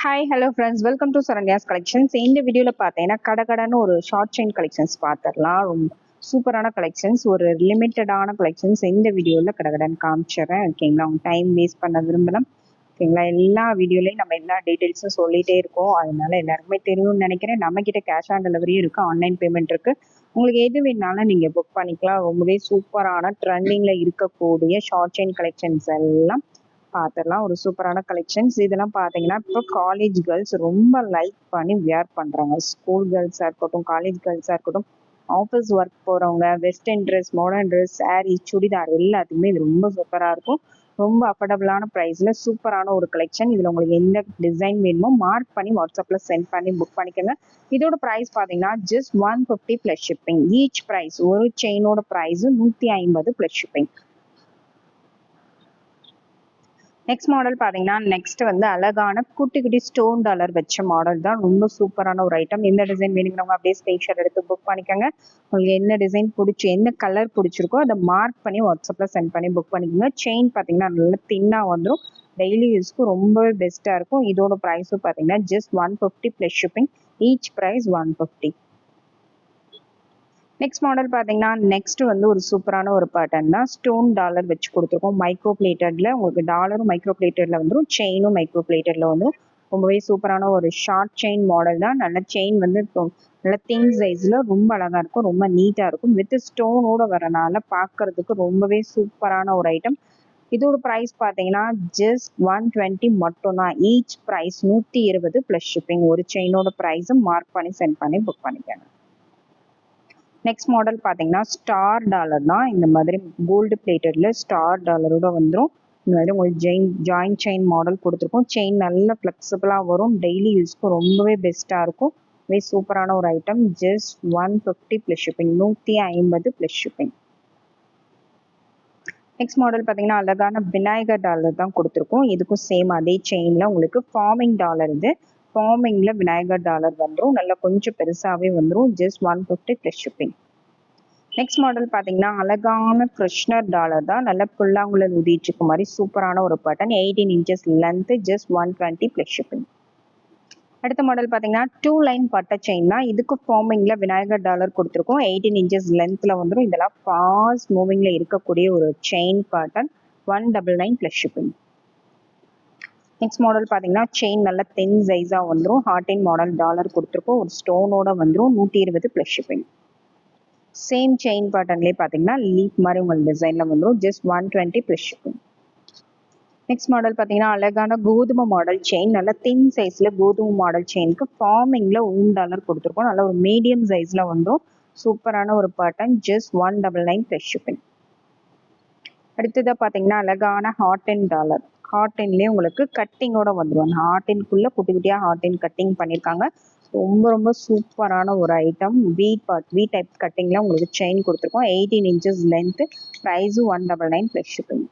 Hi hello friends, welcome to Saranya's collections. இந்த வீடியோவில் பார்த்தீங்கன்னா கடகடன்னு ஒரு ஷார்ட் செயின் கலெக்ஷன்ஸ் பார்த்துடலாம். ரொம்ப சூப்பரான கலெக்ஷன்ஸ், ஒரு லிமிட்டடான கலெக்ஷன்ஸ் இந்த வீடியோவில் கடகடன்னு காமிச்சிடுறேன். ஓகேங்களா, உங்கள் டைம் வேஸ்ட் பண்ண விரும்பலாம். ஓகேங்களா, எல்லா வீடியோலையும் நம்ம எல்லா டீட்டெயில்ஸும் சொல்லிகிட்டே இருக்கோம். அதனால எல்லாருக்குமே தெரியும்னு நினைக்கிறேன். நம்மக்கிட்ட கேஷ் ஆன் டெலிவரியும் இருக்குது, ஆன்லைன் பேமெண்ட் இருக்குது. உங்களுக்கு எது வேணாலும் நீங்கள் புக் பண்ணிக்கலாம். ரொம்பவே சூப்பரான ட்ரெண்டிங்கில் இருக்கக்கூடிய ஷார்ட் செயின் கலெக்ஷன்ஸ் எல்லாம் பார்த்துடலாம். ஒரு சூப்பரான கலெக்ஷன்ஸ் இதெல்லாம் பார்த்தீங்கன்னா இப்போ காலேஜ் கேர்ள்ஸ் ரொம்ப லைக் பண்ணி வியர் பண்ணுறாங்க. ஸ்கூல் கேர்ள்ஸாக இருக்கட்டும், காலேஜ் கேர்ள்ஸாக இருக்கட்டும், ஆஃபீஸ் ஒர்க் போகிறவங்க, western dress, modern dress, sari, churidar எல்லாத்துக்குமே இது ரொம்ப சூப்பராக இருக்கும். ரொம்ப அஃபோர்டபுளான ப்ரைஸில் சூப்பரான ஒரு கலெக்ஷன். இதில் உங்களுக்கு எந்த டிசைன் வேணுமோ மார்க் பண்ணி வாட்ஸ்அப்பில் சென்ட் பண்ணி புக் பண்ணிக்கோங்க. இதோட ப்ரைஸ் பார்த்தீங்கன்னா just 150 plus shipping. Each price, ஒரு செயினோட price 150 plus shipping. Next model பார்த்தீங்கன்னா நெக்ஸ்ட் வந்து அழகான குட்டி குட்டி ஸ்டோன் டாலர் வச்ச மாடல் தான். ரொம்ப சூப்பரான ஒரு ஐட்டம். எந்த டிசைன் வேணுங்கிறவங்க அப்படியே ஸ்க்ரீன்ஷாட் எடுத்து புக் பண்ணிக்கோங்க. உங்களுக்கு என்ன டிசைன் பிடிச்சி எந்த கலர் பிடிச்சிருக்கோ அதை மார்க் பண்ணி வாட்ஸ்அப்பில் சென்ட் பண்ணி புக் பண்ணிக்கோங்க. செயின் பார்த்தீங்கன்னா நல்லா தின்னாக வந்துடும். டெய்லி யூஸ்க்கு ரொம்பவே பெஸ்ட்டாக இருக்கும். இதோட ப்ரைஸும் பார்த்தீங்கன்னா just 150 plus shipping. Each price 150. Next model பார்த்தீங்கன்னா நெக்ஸ்ட் வந்து ஒரு சூப்பரான ஒரு பேட்டர்ன் தான். ஸ்டோன் டாலர் வச்சு கொடுத்துருக்கோம். மைக்ரோ பிளேட்டட்ல உங்களுக்கு டாலரும் மைக்ரோ பிளேட்டட்ல வந்துடும், செயினும் மைக்ரோ பிளேட்டட்ல வந்துடும். ரொம்பவே சூப்பரான ஒரு ஷார்ட் செயின் மாடல் தான். நல்ல செயின் வந்து நல்ல தின் சைஸ்ல ரொம்ப அழகா இருக்கும், ரொம்ப நீட்டா இருக்கும். வித் ஸ்டோனோட வரனால பார்க்கறதுக்கு ரொம்பவே சூப்பரான ஒரு ஐட்டம். இதோட ப்ரைஸ் பார்த்தீங்கன்னா ஜஸ்ட் 120 மட்டும்தான். Each price 120 plus shipping. ஒரு செயினோட ப்ரைஸும் மார்க் பண்ணி சென்ட் பண்ணி புக் பண்ணிக்கணும். நெக்ஸ்ட் மாடல் பார்த்தீங்கன்னா ஸ்டார் டாலர் தான். இந்த மாதிரி கோல்டு பிளேட்டட்ல ஸ்டார் டாலரோட வந்துடும். இந்த மாதிரி உங்களுக்கு ஜாயிண்ட் செயின் மாடல் கொடுத்துருக்கோம். செயின் நல்ல ஃப்ளெக்சிபிளாக வரும். டெய்லி யூஸ்க்கு ரொம்பவே பெஸ்ட்டாக இருக்கும். வெரி சூப்பரான ஒரு item. Just 150 plus shipping. 150 plus shipping. Next model பார்த்தீங்கன்னா அழகான விநாயகர் டாலர் தான் கொடுத்துருக்கோம். இதுக்கும் சேம் அதே செயினில் உங்களுக்கு ஃபார்மிங் டாலர். இது ஃபார்மிங்கில் விநாயகர் டாலர் வந்துடும். நல்லா கொஞ்சம் பெருசாகவே வந்துடும். Just 150 plus shipping. Next model பார்த்தீங்கன்னா அழகான கிருஷ்ணர் டாலர் தான். நல்ல புல்லாங்குழல் உதிச்சிருக்க மாதிரி சூப்பரான ஒரு pattern. 18 inches length. Just 120 plus shipping. அடுத்த மாடல் பார்த்தீங்கன்னா 2 லைன் பட்டை செயின் தான். இதுக்கு ஃபார்மிங்கில் விநாயகர் டாலர் கொடுத்துருக்கோம். 18 இன்ச்சஸ் லென்த்தில் வந்துடும். இதெல்லாம் ஃபாஸ்ட் மூவிங்கில் இருக்கக்கூடிய ஒரு chain pattern. 199 plus shipping. Next model பார்த்தீங்கன்னா செயின் நல்ல தின் சைஸாக வந்துடும். ஹார்டின் மாடல் டாலர் கொடுத்துருக்கோம். ஒரு ஸ்டோனோட வந்துடும். 120 ப்ளஸ் ஷிப்பிங். சேம் செயின் பேட்டர்ன்லேயே பார்த்தீங்கன்னா லீஃப் மாதிரி உங்களுக்கு டிசைனில் வந்துடும். Just 120 plus shipping. Next model பார்த்தீங்கன்னா அழகான கோதுமை மாடல் செயின். நல்ல தின் சைஸில் கோதுமை மாடல் செயினுக்கு ஃபார்மிங்கில் டாலர் கொடுத்துருக்கோம். நல்ல ஒரு மீடியம் சைஸில் வந்துடும். சூப்பரான ஒரு பேட்டர்ன். Just 199 plus shipping. அடுத்ததாக பார்த்தீங்கன்னா அழகான ஹார்டின் டாலர். ஹார்டின்லேயே உங்களுக்கு கட்டிங்கோட வந்துடும். ஹார்டின்குள்ளே குட்டி குட்டியாக ஹார்டின் கட்டிங் பண்ணியிருக்காங்க. ரொம்ப ரொம்ப சூப்பரான ஒரு ஐட்டம். வி டைப் கட்டிங்கில் உங்களுக்கு செயின் கொடுத்துருக்கோம். 18 இன்ச்சஸ் லென்த்து. ப்ரைஸும் 199 ப்ளஸ் ஷிப்பிங்.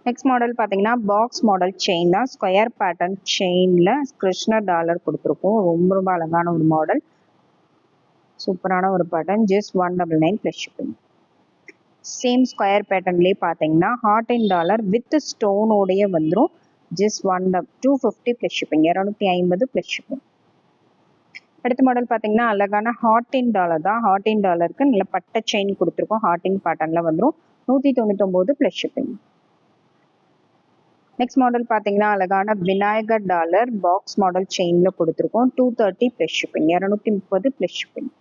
நெக்ஸ்ட் மாடல் பார்த்தீங்கன்னா பாக்ஸ் மாடல் செயின் தான். ஸ்கொயர் பேட்டர்ன் செயினில் கிருஷ்ணர் டாலர் கொடுத்துருக்கோம். ரொம்ப ரொம்ப அழகான ஒரு மாடல். சூப்பரான ஒரு pattern. Just 199 plus shipping. Same square பேட்டர்ன்லேயே பார்த்தீங்கன்னா ஹார்டின் டாலர் வித் ஸ்டோனோடைய வந்துடும். Just 250 plus shipping. 250 plus shipping. அடுத்த மாடல் பார்த்தீங்கன்னா அழகான ஹார்டின் டாலர் தான். ஹார்டின் டாலருக்கு நல்ல பட்டை செயின் கொடுத்துருக்கோம். ஹார்டின் பேட்டர்னில் வந்துடும். 199 ப்ளஸ் ஷிப்பிங். நெக்ஸ்ட் மாடல் பார்த்தீங்கன்னா அழகான விநாயகர் டாலர் பாக்ஸ் மாடல் செயினில் கொடுத்துருக்கோம். 230 plus shipping. 230 plus shipping.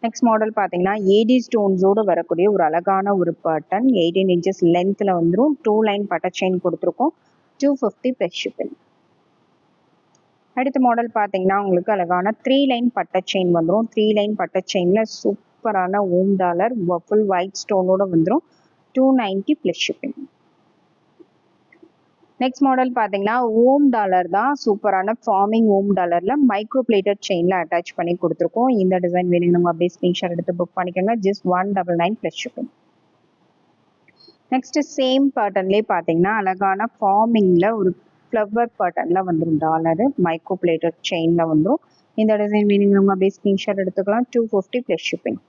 Next model பார்த்தீங்கன்னா ஏடி ஸ்டோன்ஸோடு வரக்கூடிய ஒரு அழகான ஒரு பேட்டர்ன். 18 இன்ச்சஸ் லென்த்தில் வந்துடும். 2 லைன் பட்டை செயின் கொடுத்துருக்கோம். 250 ப்ளஸ் ஷிப்பிங். அடுத்த மாடல் பார்த்தீங்கன்னா உங்களுக்கு அழகான 3 லைன் பட்டை செயின் வந்துடும். 3 லைன் பட்டை செயினில் சூப்பரான டாலர் ஃபுல் ஒயிட் ஸ்டோனோட வந்துடும். 290 ப்ளஸ் ஷிப்பிங். நெக்ஸ்ட் மாடல் பார்த்தீங்கன்னா டாலர் தான். சூப்பரான ஃபார்மிங் டாலரில் மைக்ரோ பிளேட்டட் செயினில் அட்டாச் பண்ணி கொடுத்துருக்கோம். இந்த டிசைன் வேணுங்க அப்படியே ஸ்க்ரீன்ஷாட் எடுத்து புக் பண்ணிக்கோங்க. Just 199 plus shipping. Next same பேட்டர்ன்லேயே பார்த்தீங்கன்னா அழகான ஃபார்மிங்கில் ஒரு ஃப்ளவர் பேட்டர்னில் வந்துடும். டாலரு மைக்ரோ பிளேட்டட் செயினில் வந்துடும். இந்த டிசைன் வேணுங்க அப்படியே ஸ்க்ரீன்ஷாட் எடுத்துக்கலாம். 250 ப்ளஸ் ஷிப்பிங்.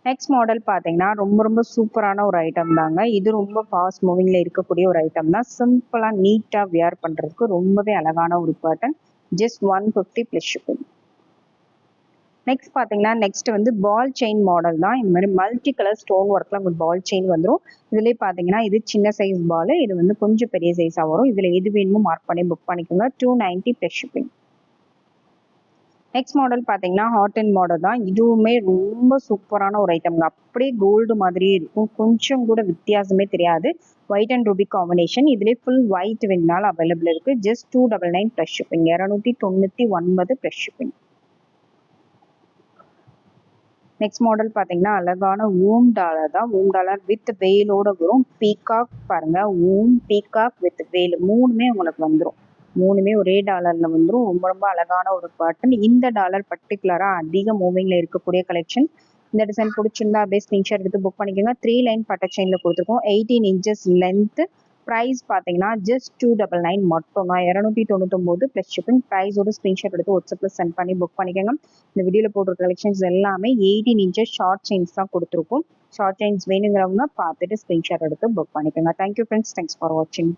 நெக்ஸ்ட் மாடல் பார்த்தீங்கன்னா ரொம்ப ரொம்ப சூப்பரான ஒரு ஐட்டம் தாங்க. இது ரொம்ப ஃபாஸ்ட் மூவிங்ல இருக்கக்கூடிய ஒரு ஐட்டம் தான். சிம்பிளா நீட்டா வியர் பண்றதுக்கு ரொம்பவே அழகான ஒரு pattern. Just 150 plus shipping. Next பார்த்தீங்கன்னா நெக்ஸ்ட் வந்து பால் செயின் மாடல் தான். இந்த மாதிரி மல்டி கலர் ஸ்டோன் ஒர்க்ல உங்களுக்கு பால் செயின் வந்துடும். இதுலேயே பார்த்தீங்கன்னா இது சின்ன சைஸ் பால், இது வந்து கொஞ்சம் பெரிய சைஸாக வரும். இதில் எது வேணுமோ மார்க் பண்ணி புக் பண்ணிக்கோங்க. 290 ப்ளஸ் ஷிப்பிங். நெக்ஸ்ட் மாடல் பார்த்தீங்கன்னா ஹாட் அண்ட் மாடல் தான். இதுவுமே ரொம்ப சூப்பரான ஒரு ஐட்டம்ங்க. அப்படியே கோல்டு மாதிரியே இருக்கும். கொஞ்சம் கூட வித்தியாசமே தெரியாது. White and Ruby combination. இதுலேயே ஃபுல் ஒயிட் வேணுனாலும் அவைலபிள் இருக்கு. Just 299 plus shipping. 299 plus shipping. Next model பார்த்தீங்கன்னா அழகான ஓம் டாலர் தான். ஓம் டாலர் வித் வேலோட வரும். பீகாக் பாருங்க, ஓம் பீகாக் வித் வேல் மூணுமே உங்களுக்கு வந்துடும். மூணுமே ஒரே டாலர்ல வந்துடும். ரொம்ப ரொம்ப அழகான ஒரு பேட்டர்ன். இந்த டாலர் பர்டிகுலரா அதிக மூவிங்ல இருக்கக்கூடிய கலெக்ஷன். இந்த டிசைன் பிடிச்சிருந்தா அப்படியே ஸ்கிரீன்ஷாட் எடுத்து புக் பண்ணிக்கோங்க. 3 லைன் பட்டை செயின்ல கொடுத்துருக்கோம். 18 இன்ச்சஸ் லென்த். ப்ரைஸ் பார்த்தீங்கன்னா ஜஸ்ட் 299 மட்டும் தான். 299 ப்ளஸ் ஷிப்பிங். ப்ரைஸோட ஸ்க்ரீன்ஷாட் எடுத்து வாட்ஸ்அப்பில் சென்ட் பண்ணி புக் பண்ணிக்கோங்க. இந்த வீடியோவில் போடுற கலெக்ஷன்ஸ் எல்லாமே 18 இன்ச்சஸ் ஷார்ட் செயின்ஸ் தான் கொடுத்துருக்கோம். ஷார்ட் செயின்ஸ் வேணுங்கிறவங்க பார்த்துட்டு ஸ்க்ரீன்ஷாட் எடுத்து புக் பண்ணிக்கோங்க. Thank you friends. தேங்க்ஸ் ஃபார் வாட்சிங்.